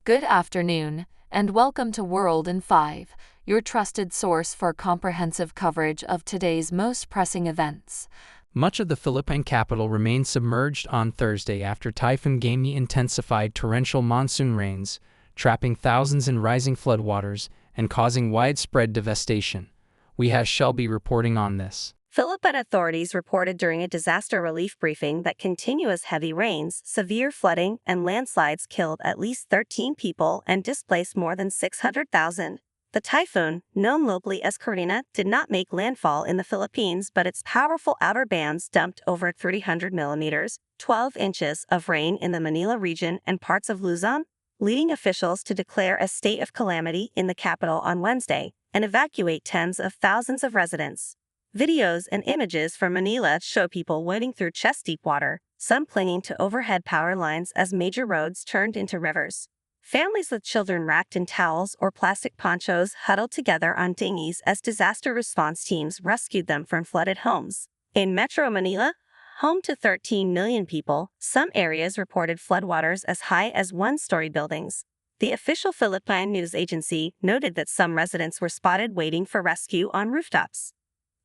Good afternoon, and welcome to World in 5, your trusted source for comprehensive coverage of today's most pressing events. Much of the Philippine capital remained submerged on Thursday after Typhoon Gaemi intensified torrential monsoon rains, trapping thousands in rising floodwaters and causing widespread devastation. We have Shelby reporting on this. Philippine authorities reported during a disaster relief briefing that continuous heavy rains, severe flooding, and landslides killed at least 13 people and displaced more than 600,000. The typhoon, known locally as Karina, did not make landfall in the Philippines, but its powerful outer bands dumped over 300 millimeters, 12 inches of rain in the Manila region and parts of Luzon, leading officials to declare a state of calamity in the capital on Wednesday and evacuate tens of thousands of residents. Videos and images from Manila show people wading through chest-deep water, some clinging to overhead power lines as major roads turned into rivers. Families with children wrapped in towels or plastic ponchos huddled together on dinghies as disaster response teams rescued them from flooded homes. In Metro Manila, home to 13 million people, some areas reported floodwaters as high as one-story buildings. The official Philippine news agency noted that some residents were spotted waiting for rescue on rooftops.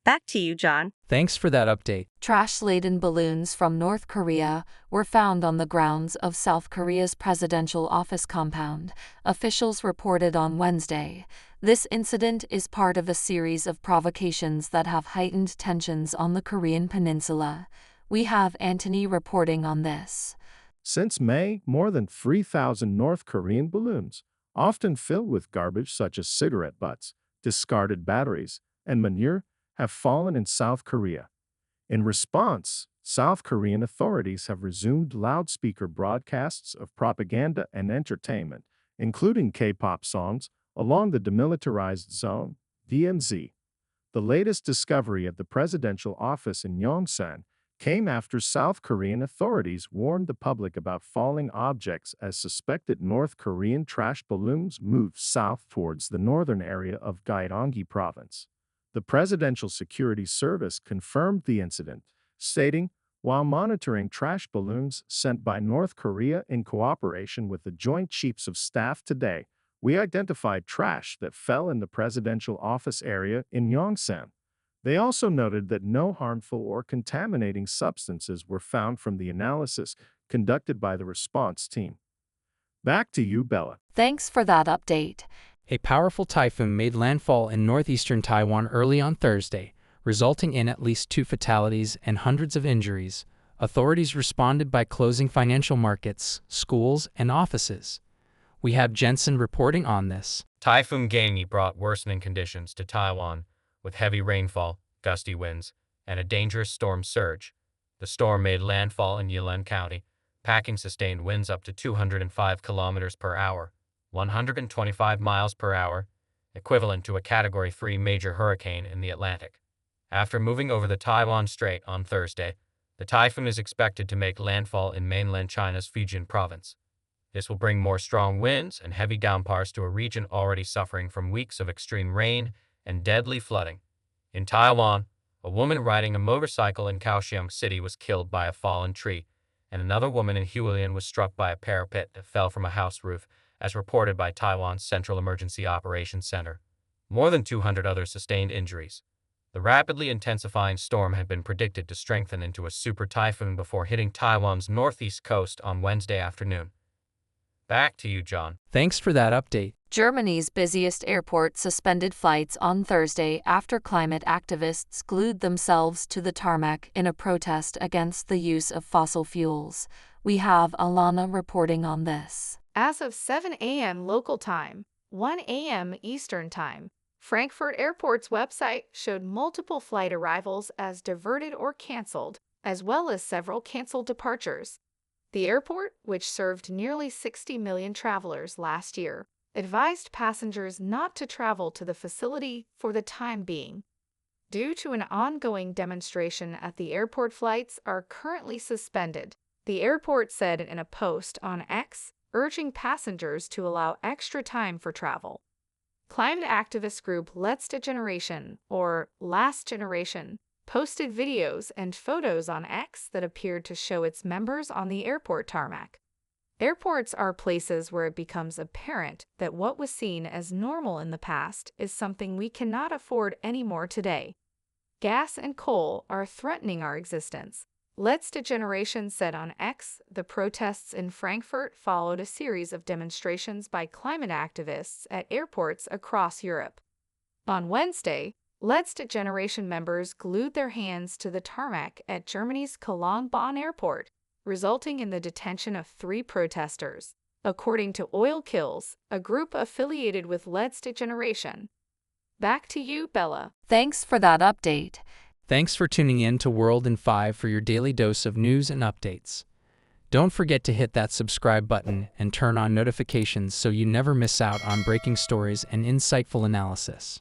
Back to you, John. Thanks for that update. Trash-laden balloons from North Korea were found on the grounds of South Korea's presidential office compound, officials reported on Wednesday. This incident is part of a series of provocations that have heightened tensions on the Korean peninsula. We have Anthony reporting on this. Since May, more than 3,000 North Korean balloons, often filled with garbage such as cigarette butts, discarded batteries, and manure, have fallen in South Korea. In response, South Korean authorities have resumed loudspeaker broadcasts of propaganda and entertainment, including K-pop songs, along the demilitarized zone, DMZ. The latest discovery of the presidential office in Yongsan came after South Korean authorities warned the public about falling objects as suspected North Korean trash balloons moved south towards the northern area of Gyeonggi province. The Presidential Security Service confirmed the incident, stating, while monitoring trash balloons sent by North Korea in cooperation with the Joint Chiefs of Staff today, we identified trash that fell in the presidential office area in Yongsan. They also noted that no harmful or contaminating substances were found from the analysis conducted by the response team. Back to you, Bella. Thanks for that update. A powerful typhoon made landfall in northeastern Taiwan early on Thursday, resulting in at least 2 fatalities and hundreds of injuries. Authorities responded by closing financial markets, schools, and offices. We have Jensen reporting on this. Typhoon Gaemi brought worsening conditions to Taiwan, with heavy rainfall, gusty winds, and a dangerous storm surge. The storm made landfall in Yilan County, packing sustained winds up to 205 kilometers per hour. 125 miles per hour, equivalent to a Category 3 major hurricane in the Atlantic. After moving over the Taiwan Strait on Thursday, the typhoon is expected to make landfall in mainland China's Fujian province. This will bring more strong winds and heavy downpours to a region already suffering from weeks of extreme rain and deadly flooding. In Taiwan, a woman riding a motorcycle in Kaohsiung City was killed by a fallen tree, and another woman in Hualien was struck by a parapet that fell from a house roof, as reported by Taiwan's Central Emergency Operations Center. More than 200 others sustained injuries. The rapidly intensifying storm had been predicted to strengthen into a super typhoon before hitting Taiwan's northeast coast on Wednesday afternoon. Back to you, John. Thanks for that update. Germany's busiest airport suspended flights on Thursday after climate activists glued themselves to the tarmac in a protest against the use of fossil fuels. We have Alana reporting on this. As of 7 a.m. local time, 1 a.m. Eastern time, Frankfurt Airport's website showed multiple flight arrivals as diverted or canceled, as well as several canceled departures. The airport, which served nearly 60 million travelers last year, advised passengers not to travel to the facility for the time being. Due to an ongoing demonstration at the airport, flights are currently suspended, the airport said in a post on X, urging passengers to allow extra time for travel. Climate activist group Let's Generation, or Last Generation, posted videos and photos on X that appeared to show its members on the airport tarmac. Airports are places where it becomes apparent that what was seen as normal in the past is something we cannot afford anymore today. Gas and coal are threatening our existence. Let's Degeneration said on X. The protests in Frankfurt followed a series of demonstrations by climate activists at airports across Europe. On Wednesday, Let's Degeneration members glued their hands to the tarmac at Germany's Cologne-Bonn airport, resulting in the detention of 3 protesters, according to Oil Kills, a group affiliated with Let's Degeneration. Back to you, Bella. Thanks for that update. Thanks for tuning in to World in 5 for your daily dose of news and updates. Don't forget to hit that subscribe button and turn on notifications so you never miss out on breaking stories and insightful analysis.